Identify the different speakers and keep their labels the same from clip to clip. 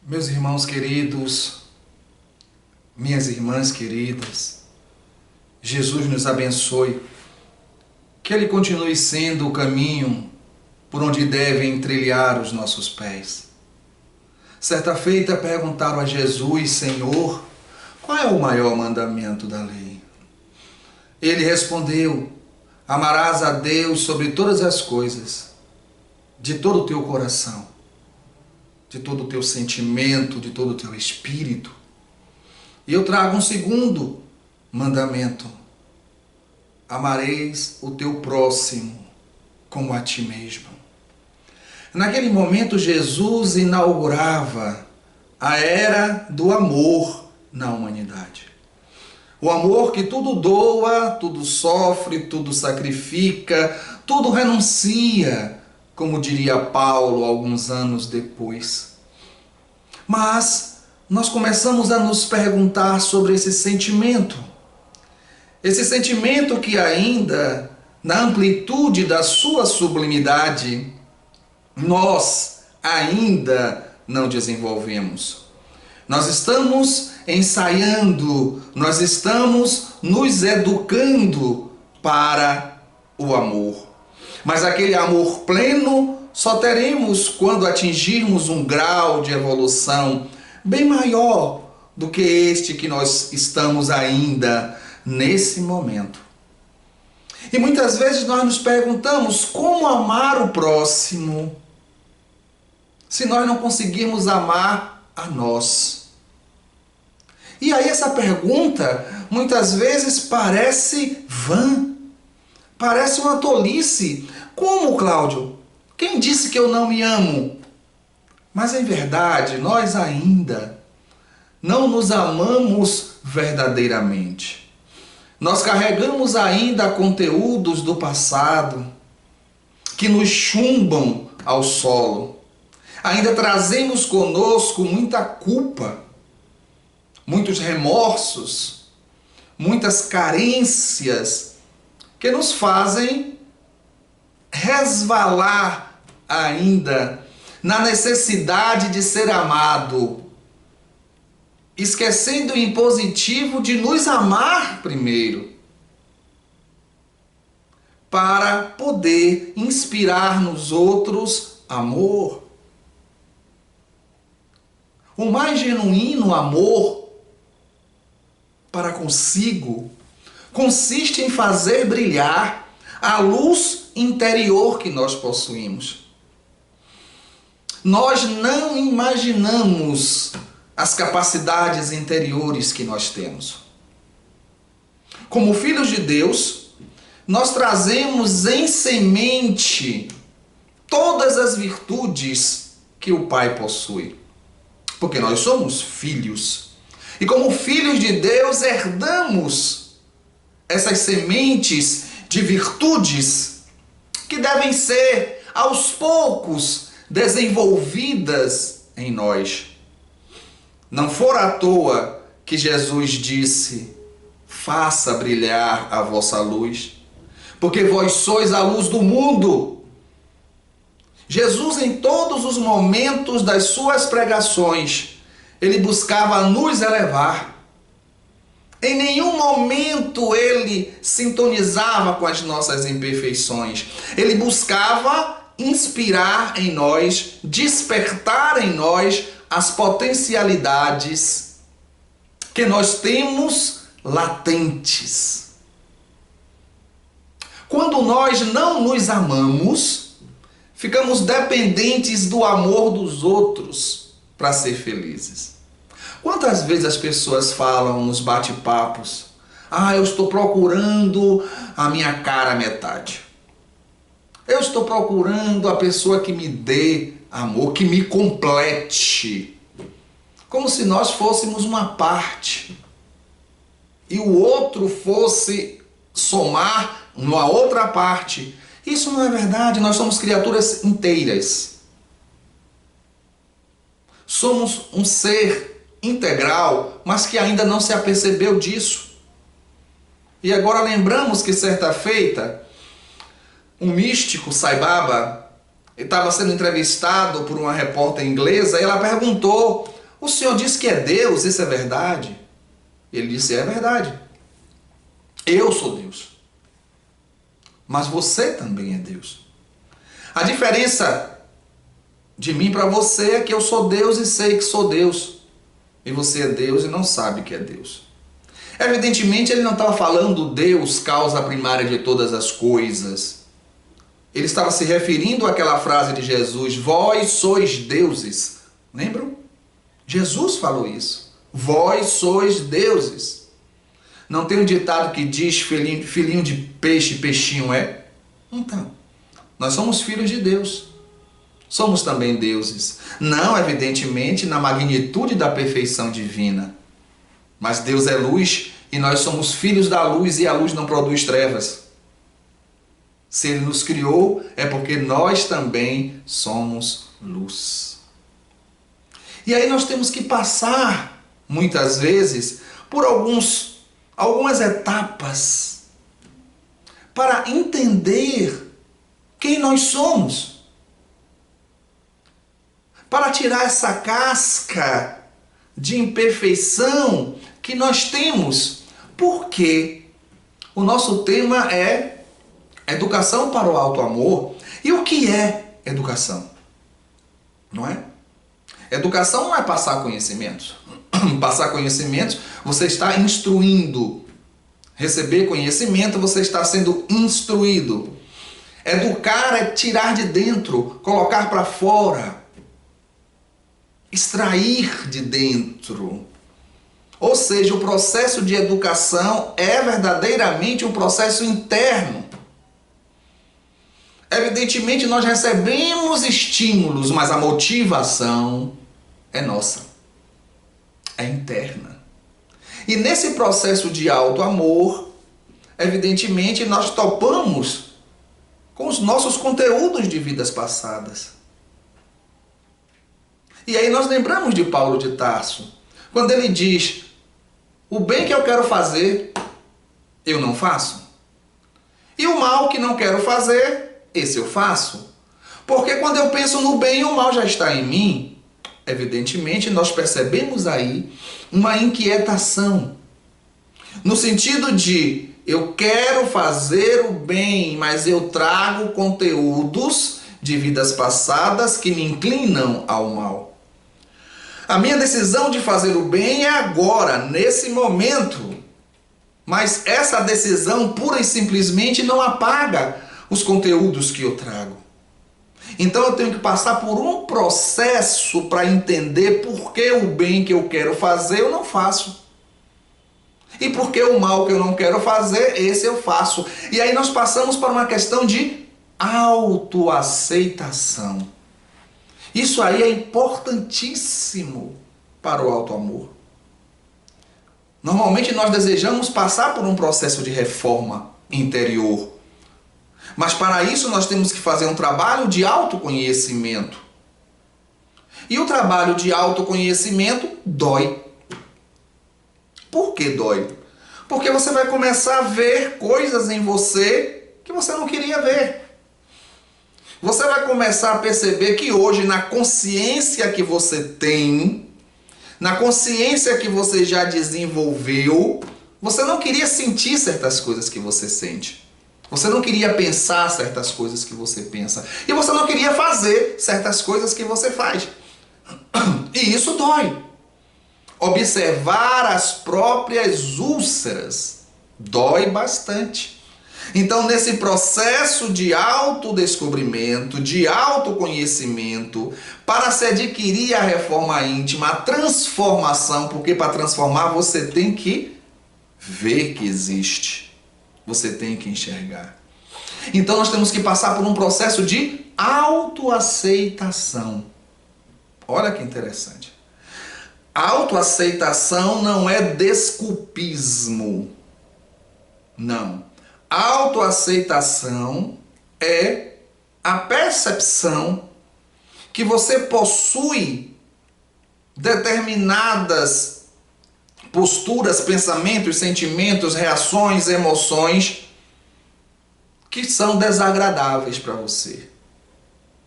Speaker 1: Meus irmãos queridos, minhas irmãs queridas, Jesus nos abençoe, que Ele continue sendo o caminho por onde devem trilhar os nossos pés. Certa feita perguntaram a Jesus: Senhor, qual é o maior mandamento da lei? Ele respondeu: amarás a Deus sobre todas as coisas, de todo o teu coração, de todo o teu sentimento, de todo o teu espírito. E eu trago um segundo mandamento: amareis o teu próximo como a ti mesmo. Naquele momento, Jesus inaugurava a era do amor na humanidade. O amor que tudo doa, tudo sofre, tudo sacrifica, tudo renuncia, como diria Paulo alguns anos depois. Mas nós começamos a nos perguntar sobre esse sentimento. Esse sentimento que ainda, na amplitude da sua sublimidade, nós ainda não desenvolvemos. Nós estamos ensaiando, nós estamos nos educando para o amor. Mas aquele amor pleno só teremos quando atingirmos um grau de evolução bem maior do que este que nós estamos ainda nesse momento. E muitas vezes nós nos perguntamos como amar o próximo se nós não conseguirmos amar a nós. E aí essa pergunta muitas vezes parece vã, parece uma tolice. Como, Cláudio? Quem disse que eu não me amo? Mas em verdade, nós ainda não nos amamos verdadeiramente. Nós carregamos ainda conteúdos do passado que nos chumbam ao solo. Ainda trazemos conosco muita culpa, muitos remorsos, muitas carências que nos fazem resvalar ainda na necessidade de ser amado, esquecendo o impositivo de nos amar primeiro, para poder inspirar nos outros amor. O mais genuíno amor para consigo consiste em fazer brilhar a luz interior que nós possuímos. Nós não imaginamos as capacidades interiores que nós temos. Como filhos de Deus, nós trazemos em semente todas as virtudes que o Pai possui. Porque nós somos filhos. E como filhos de Deus, herdamos essas sementes de virtudes que devem ser, aos poucos, desenvolvidas em nós. Não for à toa que Jesus disse: faça brilhar a vossa luz, porque vós sois a luz do mundo. Jesus, em todos os momentos das suas pregações, ele buscava nos elevar. Em nenhum momento ele sintonizava com as nossas imperfeições. Ele buscava inspirar em nós, despertar em nós as potencialidades que nós temos latentes. Quando nós não nos amamos, ficamos dependentes do amor dos outros para ser felizes. Quantas vezes as pessoas falam nos bate-papos: eu estou procurando a minha cara metade. Eu estou procurando a pessoa que me dê amor, que me complete. Como se nós fôssemos uma parte e o outro fosse somar numa outra parte. Isso não é verdade. Nós somos criaturas inteiras. Somos um ser integral, mas que ainda não se apercebeu disso. E agora lembramos que certa feita, um místico, Sai Baba, estava sendo entrevistado por uma repórter inglesa e ela perguntou O Senhor diz que é Deus, isso é verdade? Ele disse, é verdade. Eu sou Deus. Mas você também é Deus. A diferença de mim para você é que eu sou Deus e sei que sou Deus. E você é Deus e não sabe que é Deus. Evidentemente, ele não estava falando Deus, causa primária de todas as coisas. Ele estava se referindo àquela frase de Jesus, vós sois deuses. Lembram? Jesus falou isso. Vós sois deuses. Não tem um ditado que diz filhinho de peixe, peixinho é? Então, nós somos filhos de Deus. Somos também deuses. Não, evidentemente, na magnitude da perfeição divina. Mas Deus é luz e nós somos filhos da luz e a luz não produz trevas. Se Ele nos criou, é porque nós também somos luz. E aí nós temos que passar, muitas vezes, por algumas etapas para entender quem nós somos. Para tirar essa casca de imperfeição que nós temos. Porque o nosso tema é educação para o alto amor. E o que é educação? Não é? Educação não é passar conhecimentos. Passar conhecimentos, você está instruindo. Receber conhecimento, você está sendo instruído. Educar é tirar de dentro, colocar para fora. Extrair de dentro. Ou seja, o processo de educação é verdadeiramente um processo interno. Evidentemente, nós recebemos estímulos, mas a motivação é nossa. É interna. E nesse processo de alto amor, evidentemente, nós topamos com os nossos conteúdos de vidas passadas. E aí nós lembramos de Paulo de Tarso, quando ele diz, o bem que eu quero fazer, eu não faço. E o mal que não quero fazer, esse eu faço. Porque quando eu penso no bem, o mal já está em mim. Evidentemente, nós percebemos aí uma inquietação. No sentido de, eu quero fazer o bem, mas eu trago conteúdos de vidas passadas que me inclinam ao mal. A minha decisão de fazer o bem é agora, nesse momento. Mas essa decisão pura e simplesmente não apaga os conteúdos que eu trago. Então eu tenho que passar por um processo para entender por que o bem que eu quero fazer eu não faço. E por que o mal que eu não quero fazer, esse eu faço. E aí nós passamos para uma questão de autoaceitação. Isso aí é importantíssimo para o alto amor. Normalmente nós desejamos passar por um processo de reforma interior. Mas para isso nós temos que fazer um trabalho de autoconhecimento. E o trabalho de autoconhecimento dói. Por que dói? Porque você vai começar a ver coisas em você que você não queria ver. Você vai começar a perceber que hoje, na consciência que você tem, na consciência que você já desenvolveu, você não queria sentir certas coisas que você sente. Você não queria pensar certas coisas que você pensa. E você não queria fazer certas coisas que você faz. E isso dói. Observar as próprias úlceras dói bastante. Então, nesse processo de autodescobrimento, de autoconhecimento, para se adquirir a reforma íntima, a transformação, porque para transformar você tem que ver que existe. Você tem que enxergar. Então, nós temos que passar por um processo de autoaceitação. Olha que interessante. Autoaceitação não é desculpismo. Não. Autoaceitação é a percepção que você possui determinadas posturas, pensamentos, sentimentos, reações, emoções que são desagradáveis para você.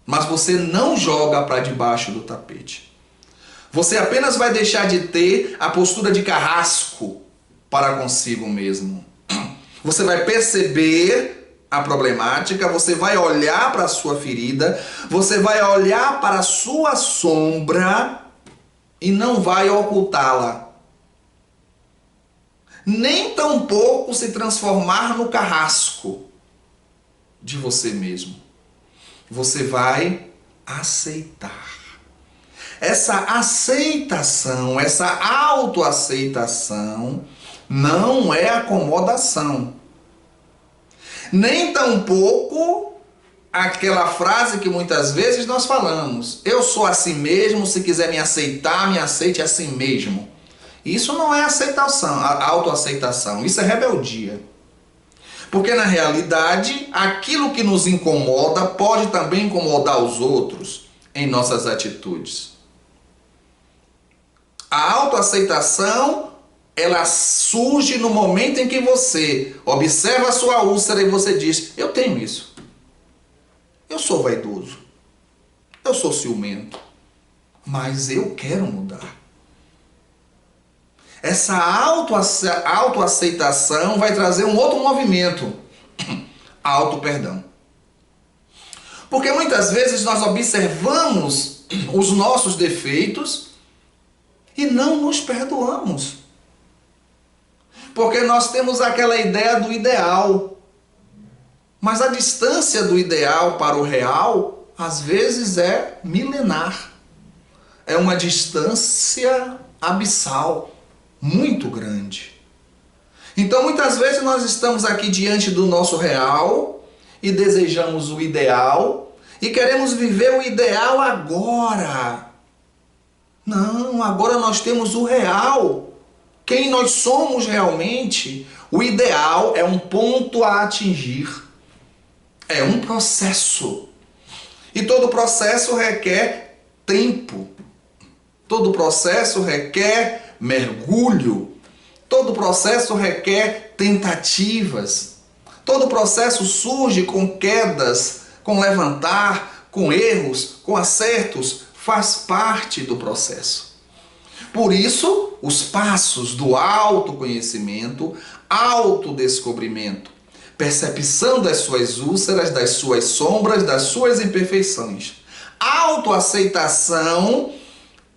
Speaker 1: Mas você não joga para debaixo do tapete. Você apenas vai deixar de ter a postura de carrasco para consigo mesmo. Você vai perceber a problemática, você vai olhar para a sua ferida, você vai olhar para a sua sombra e não vai ocultá-la. Nem tampouco se transformar no carrasco de você mesmo. Você vai aceitar. Essa aceitação, essa autoaceitação não é acomodação. Nem tampouco aquela frase que muitas vezes nós falamos: eu sou assim mesmo, se quiser me aceitar, me aceite assim mesmo. Isso não é aceitação, autoaceitação, isso é rebeldia. Porque na realidade, aquilo que nos incomoda pode também incomodar os outros em nossas atitudes. A autoaceitação, ela surge no momento em que você observa a sua úlcera e você diz: eu tenho isso. Eu sou vaidoso. Eu sou ciumento. Mas eu quero mudar. Essa autoaceitação vai trazer um outro movimento. Auto-perdão. Porque muitas vezes nós observamos os nossos defeitos e não nos perdoamos. Porque nós temos aquela ideia do ideal. Mas a distância do ideal para o real, às vezes, é milenar. É uma distância abissal, muito grande. Então, muitas vezes nós estamos aqui diante do nosso real e desejamos o ideal e queremos viver o ideal agora. Não, agora nós temos o real. Quem nós somos realmente. O ideal é um ponto a atingir. É um processo. E todo processo requer tempo. Todo processo requer mergulho. Todo processo requer tentativas. Todo processo surge com quedas, com levantar, com erros, com acertos. Faz parte do processo. Por isso, os passos do autoconhecimento, autodescobrimento, percepção das suas úlceras, das suas sombras, das suas imperfeições. Autoaceitação,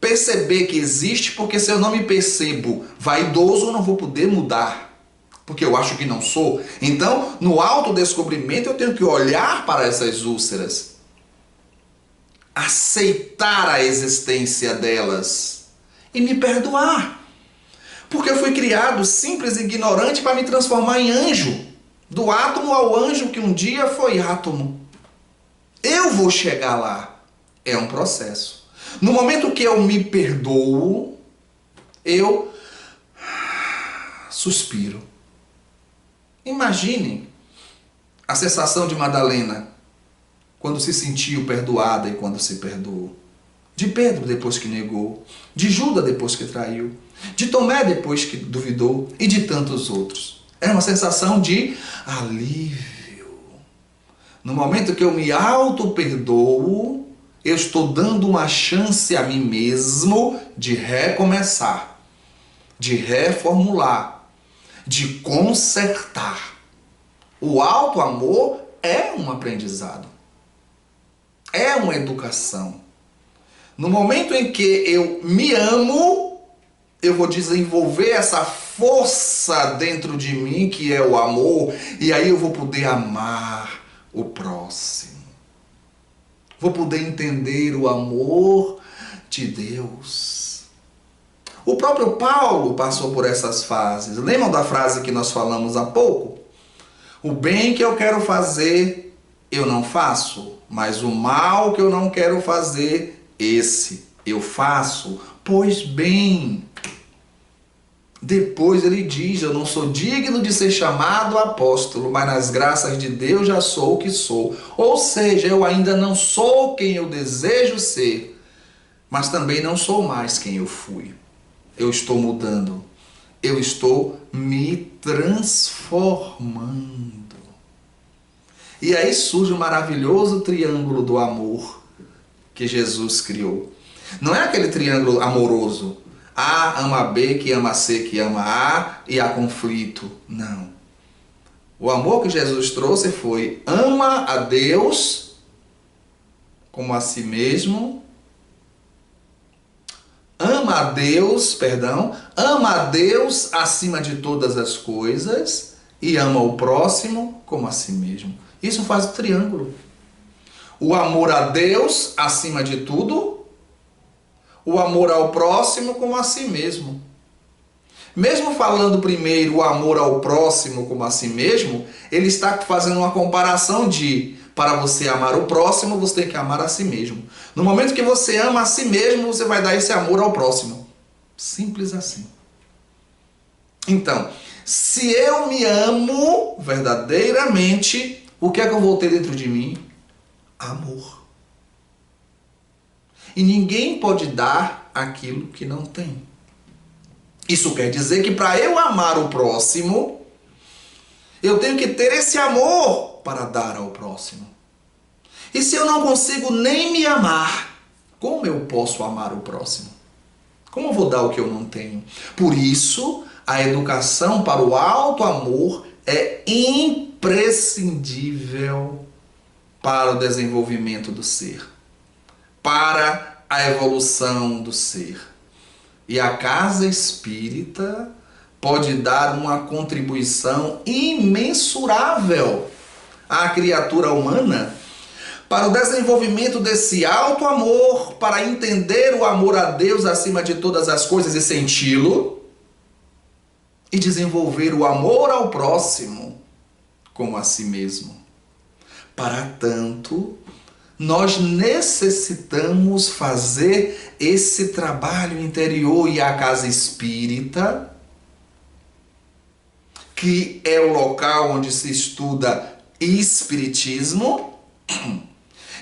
Speaker 1: perceber que existe, porque se eu não me percebo vaidoso, eu não vou poder mudar, porque eu acho que não sou. Então, no autodescobrimento, eu tenho que olhar para essas úlceras, aceitar a existência delas e me perdoar. Porque eu fui criado simples e ignorante para me transformar em anjo. Do átomo ao anjo que um dia foi átomo. Eu vou chegar lá. É um processo. No momento que eu me perdoo, eu suspiro. Imaginem a sensação de Madalena quando se sentiu perdoada e quando se perdoou. De Pedro depois que negou. De Judas depois que traiu. De Tomé depois que duvidou. E de tantos outros. É uma sensação de alívio. No momento que eu me auto-perdoo, eu estou dando uma chance a mim mesmo de recomeçar, de reformular, de consertar. O auto-amor é um aprendizado. É uma educação. No momento em que eu me amo, eu vou desenvolver essa força dentro de mim, que é o amor, e aí eu vou poder amar o próximo. Vou poder entender o amor de Deus. O próprio Paulo passou por essas fases. Lembram da frase que nós falamos há pouco? O bem que eu quero fazer, eu não faço, mas o mal que eu não quero fazer, esse eu faço. Pois bem, depois ele diz: eu não sou digno de ser chamado apóstolo, mas nas graças de Deus já sou o que sou. Ou seja, eu ainda não sou quem eu desejo ser, mas também não sou mais quem eu fui. Eu estou mudando. Eu estou me transformando. E aí surge o maravilhoso triângulo do amor que Jesus criou. Não é aquele triângulo amoroso. A ama B, que ama C, que ama A, e há conflito. Não. O amor que Jesus trouxe foi: ama a Deus como a si mesmo. Ama a Deus acima de todas as coisas e ama o próximo como a si mesmo. Isso faz o triângulo. O amor a Deus acima de tudo, o amor ao próximo como a si mesmo. Mesmo falando primeiro o amor ao próximo como a si mesmo, ele está fazendo uma comparação de: para você amar o próximo, você tem que amar a si mesmo. No momento que você ama a si mesmo, você vai dar esse amor ao próximo. Simples assim. Então, se eu me amo verdadeiramente, o que é que eu vou ter dentro de mim? Amor. E ninguém pode dar aquilo que não tem. Isso quer dizer que para eu amar o próximo, eu tenho que ter esse amor para dar ao próximo. E se eu não consigo nem me amar, como eu posso amar o próximo? Como eu vou dar o que eu não tenho? Por isso, a educação para o alto amor é imprescindível para o desenvolvimento do ser, para a evolução do ser. E a casa espírita pode dar uma contribuição imensurável à criatura humana para o desenvolvimento desse alto amor, para entender o amor a Deus acima de todas as coisas e senti-lo, e desenvolver o amor ao próximo como a si mesmo. Para tanto, nós necessitamos fazer esse trabalho interior, e a casa espírita, que é o local onde se estuda espiritismo,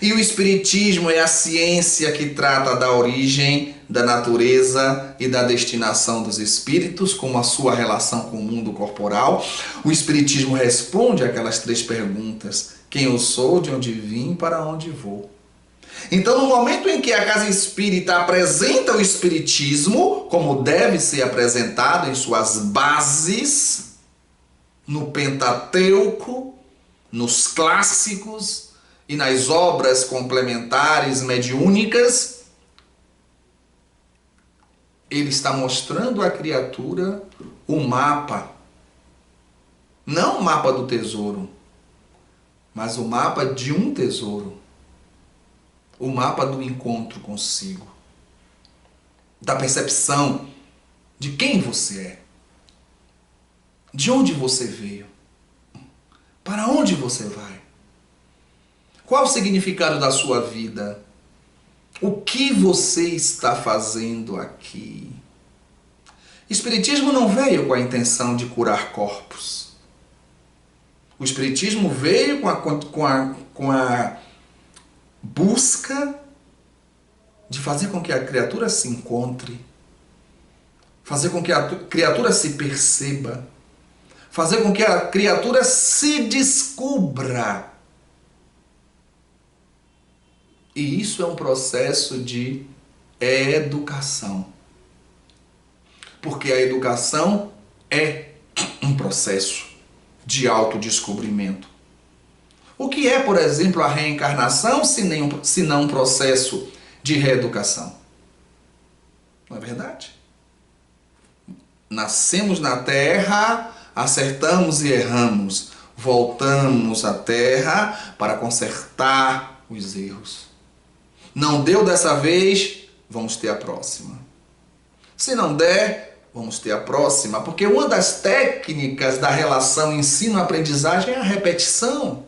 Speaker 1: e o espiritismo é a ciência que trata da origem, da natureza e da destinação dos espíritos, como a sua relação com o mundo corporal. O espiritismo responde aquelas 3 perguntas: quem eu sou, de onde vim, para onde vou. Então, no momento em que a casa espírita apresenta o espiritismo, como deve ser apresentado em suas bases, no Pentateuco, nos clássicos e nas obras complementares mediúnicas, ele está mostrando à criatura o mapa. Não o mapa do tesouro, mas o mapa de um tesouro. O mapa do encontro consigo. Da percepção de quem você é. De onde você veio. Para onde você vai. Qual o significado da sua vida? O que você está fazendo aqui? Espiritismo não veio com a intenção de curar corpos. O Espiritismo veio com a busca de fazer com que a criatura se encontre, fazer com que a criatura se perceba, fazer com que a criatura se descubra. E isso é um processo de educação. Porque a educação é um processo de autodescobrimento. O que é, por exemplo, a reencarnação, se não um processo de reeducação? Não é verdade? Nascemos na Terra, acertamos e erramos. Voltamos à Terra para consertar os erros. Não deu dessa vez, vamos ter a próxima. Se não der, vamos ter a próxima. Porque uma das técnicas da relação ensino-aprendizagem é a repetição.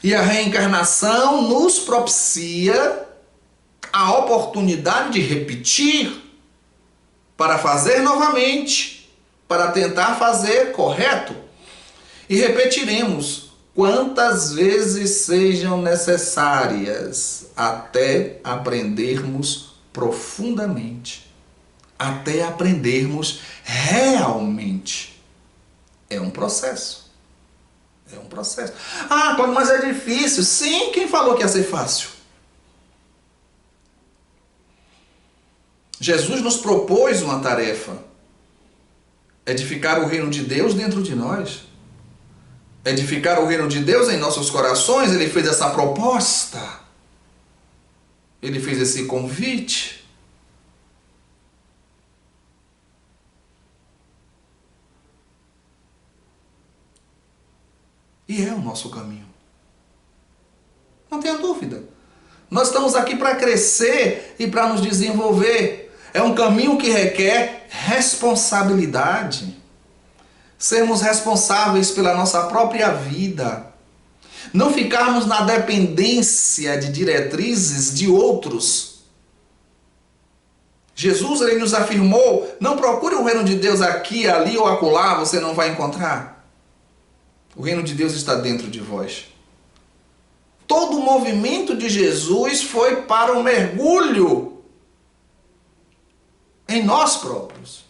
Speaker 1: E a reencarnação nos propicia a oportunidade de repetir para fazer novamente, para tentar fazer correto. E repetiremos quantas vezes sejam necessárias até aprendermos profundamente, até aprendermos realmente. É um processo. É um processo. Ah, mas é difícil. Sim, quem falou que ia ser fácil? Jesus nos propôs uma tarefa: edificar o reino de Deus dentro de nós. Edificar o reino de Deus em nossos corações. Ele fez essa proposta. Ele fez esse convite. E é o nosso caminho. Não tenha dúvida. Nós estamos aqui para crescer e para nos desenvolver. É um caminho que requer responsabilidade. Sermos responsáveis pela nossa própria vida. Não ficarmos na dependência de diretrizes de outros. Jesus, ele nos afirmou: não procure o reino de Deus aqui, ali ou acolá, você não vai encontrar. O reino de Deus está dentro de vós. Todo o movimento de Jesus foi para o mergulho em nós próprios.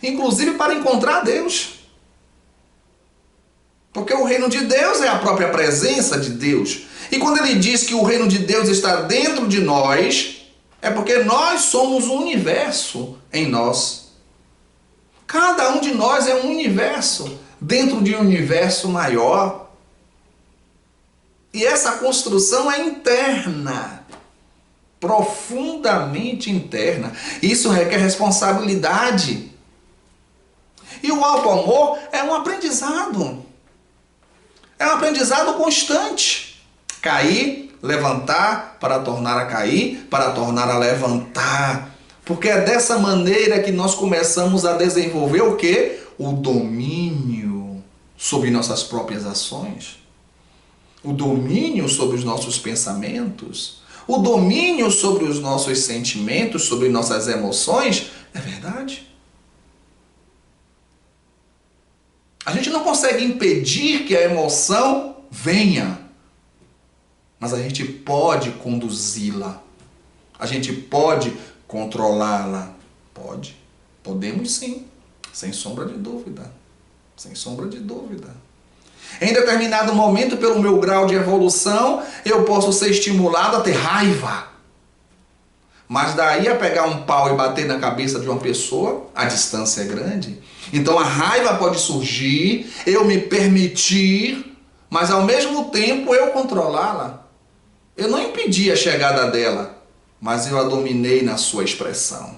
Speaker 1: Inclusive para encontrar Deus. Porque o reino de Deus é a própria presença de Deus. E quando ele diz que o reino de Deus está dentro de nós, é porque nós somos um universo em nós. Cada um de nós é um universo dentro de um universo maior. E essa construção é interna, profundamente interna. Isso requer responsabilidade. E o alto amor é um aprendizado. É um aprendizado constante. Cair, levantar, para tornar a cair, para tornar a levantar. Porque é dessa maneira que nós começamos a desenvolver o quê? O domínio sobre nossas próprias ações. O domínio sobre os nossos pensamentos. O domínio sobre os nossos sentimentos, sobre nossas emoções. É verdade? A gente não consegue impedir que a emoção venha, mas a gente pode conduzi-la. A gente pode controlá-la. Pode. Podemos sim, sem sombra de dúvida. Sem sombra de dúvida. Em determinado momento, pelo meu grau de evolução, eu posso ser estimulado a ter raiva. Mas daí a pegar um pau e bater na cabeça de uma pessoa, a distância é grande. Então a raiva pode surgir, eu me permitir, mas ao mesmo tempo eu controlá-la. Eu não impedi a chegada dela, mas eu a dominei na sua expressão.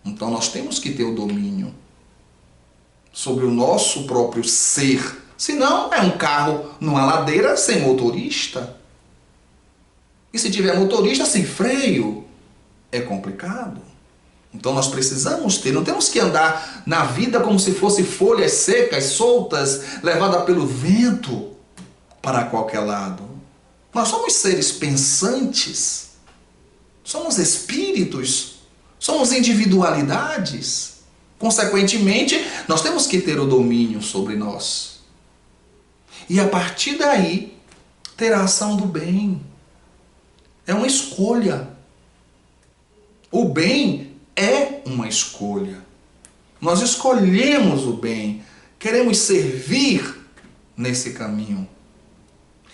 Speaker 1: Então nós temos que ter o domínio sobre o nosso próprio ser. Senão é um carro numa ladeira sem motorista. E se tiver motorista sem freio, é complicado. Então nós precisamos ter, não temos que andar na vida como se fosse folhas secas, soltas, levada pelo vento para qualquer lado. Nós somos seres pensantes, somos espíritos, somos individualidades. Consequentemente, nós temos que ter o domínio sobre nós. E a partir daí, ter a ação do bem. É uma escolha. O bem é uma escolha. Nós escolhemos o bem. Queremos servir nesse caminho.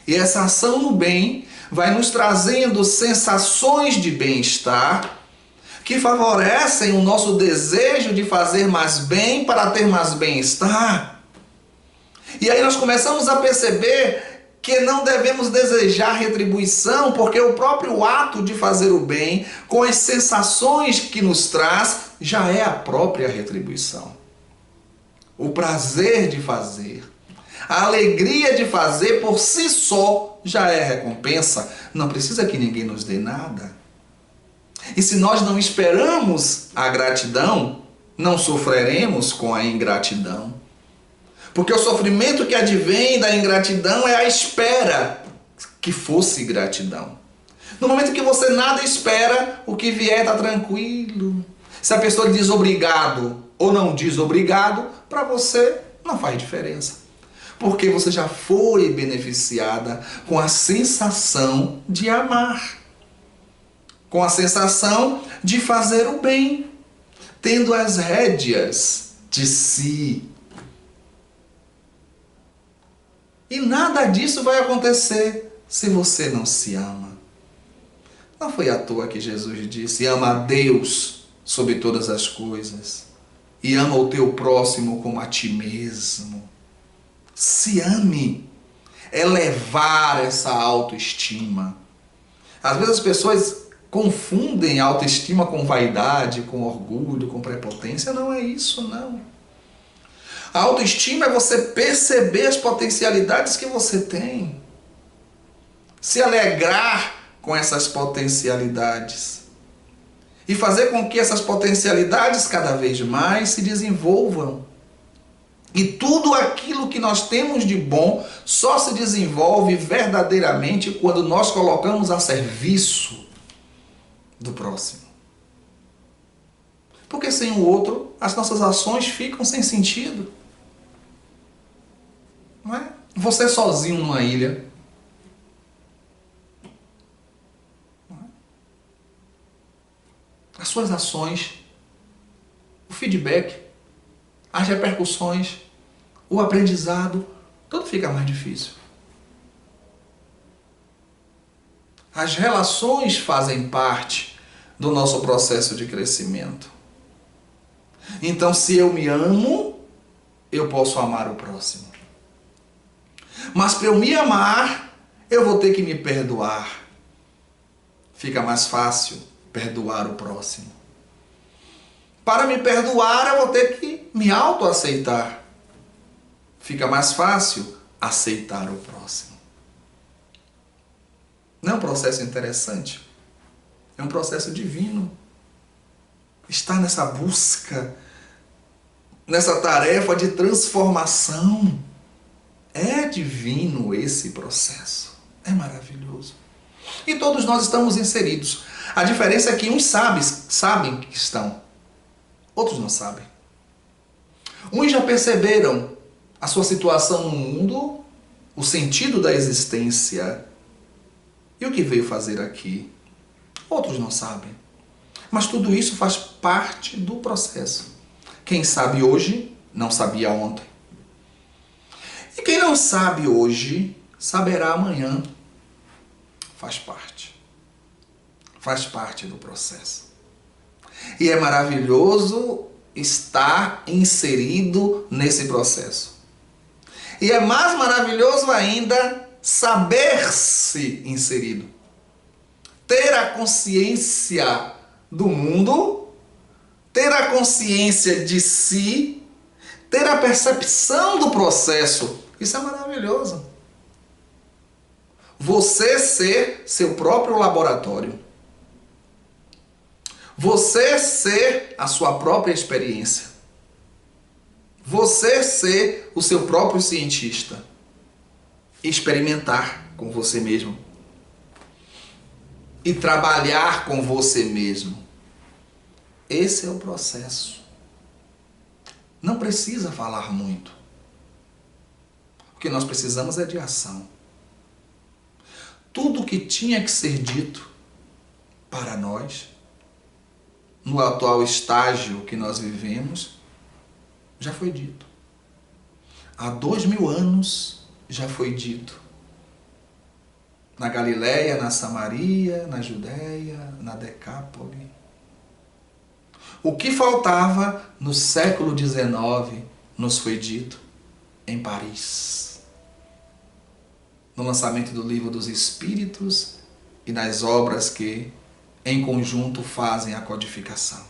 Speaker 1: E essa ação no bem vai nos trazendo sensações de bem-estar que favorecem o nosso desejo de fazer mais bem para ter mais bem-estar. E aí nós começamos a perceber que não devemos desejar retribuição, porque o próprio ato de fazer o bem, com as sensações que nos traz, já é a própria retribuição. O prazer de fazer, a alegria de fazer por si só já é recompensa. Não precisa que ninguém nos dê nada. E se nós não esperamos a gratidão, não sofreremos com a ingratidão. Porque o sofrimento que advém da ingratidão é a espera que fosse gratidão. No momento que você nada espera, o que vier está tranquilo. Se a pessoa diz obrigado ou não diz obrigado, para você não faz diferença. Porque você já foi beneficiada com a sensação de amar. Com a sensação de fazer o bem. Tendo as rédeas de si. E nada disso vai acontecer se você não se ama. Não foi à toa que Jesus disse: ama a Deus sobre todas as coisas e ama o teu próximo como a ti mesmo. Se ame, elevar essa autoestima. Às vezes as pessoas confundem autoestima com vaidade, com orgulho, com prepotência. Não é isso, não. A autoestima é você perceber as potencialidades que você tem. Se alegrar com essas potencialidades. E fazer com que essas potencialidades cada vez mais se desenvolvam. E tudo aquilo que nós temos de bom só se desenvolve verdadeiramente quando nós colocamos a serviço do próximo. Porque sem o outro, as nossas ações ficam sem sentido. Não é? Você sozinho numa ilha. Não é? As suas ações, o feedback, as repercussões, o aprendizado, tudo fica mais difícil. As relações fazem parte do nosso processo de crescimento. Então, se eu me amo, eu posso amar o próximo. Mas para eu me amar, eu vou ter que me perdoar. Fica mais fácil perdoar o próximo. Para me perdoar, eu vou ter que me autoaceitar. Fica mais fácil aceitar o próximo. Não é um processo interessante? É um processo divino. Está nessa busca, nessa tarefa de transformação. É divino esse processo. É maravilhoso. E todos nós estamos inseridos. A diferença é que uns sabem que estão. Outros não sabem. Uns já perceberam a sua situação no mundo, o sentido da existência e o que veio fazer aqui. Outros não sabem. Mas tudo isso faz parte do processo. Quem sabe hoje, não sabia ontem. E quem não sabe hoje, saberá amanhã. Faz parte. Faz parte do processo. E é maravilhoso estar inserido nesse processo. E é mais maravilhoso ainda saber-se inserido. Ter a consciência do mundo, ter a consciência de si, ter a percepção do processo. Isso é maravilhoso. Você ser seu próprio laboratório. Você ser a sua própria experiência. Você ser o seu próprio cientista. Experimentar com você mesmo. E trabalhar com você mesmo. Esse é o processo. Não precisa falar muito. O que nós precisamos é de ação. Tudo que tinha que ser dito para nós, no atual estágio que nós vivemos, já foi dito. Há 2000 anos já foi dito. Na Galileia, na Samaria, na Judéia, na Decápole. O que faltava no século XIX nos foi dito em Paris. No lançamento do Livro dos Espíritos e nas obras que em conjunto fazem a codificação.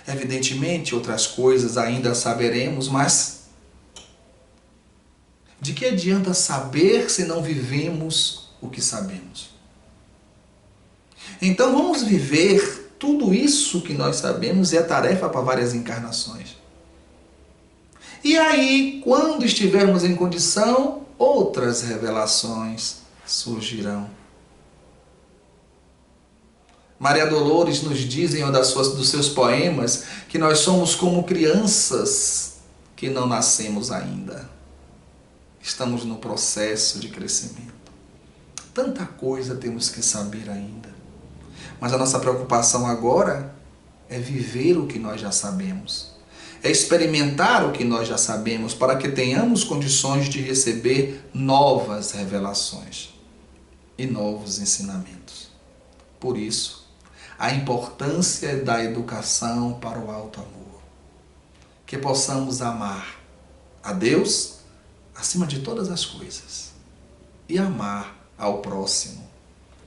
Speaker 1: Evidentemente, outras coisas ainda saberemos, mas de que adianta saber se não vivemos o que sabemos? Então vamos viver tudo isso que nós sabemos, e é tarefa para várias encarnações. E aí, quando estivermos em condição, outras revelações surgirão. Maria Dolores nos diz em um dos seus poemas que nós somos como crianças que não nascemos ainda. Estamos no processo de crescimento. Tanta coisa temos que saber ainda. Mas a nossa preocupação agora é viver o que nós já sabemos. É experimentar o que nós já sabemos para que tenhamos condições de receber novas revelações. e novos ensinamentos. Por isso, a importância da educação para o alto amor. Que possamos amar a Deus acima de todas as coisas e amar ao próximo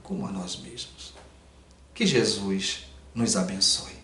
Speaker 1: como a nós mesmos. Que Jesus nos abençoe.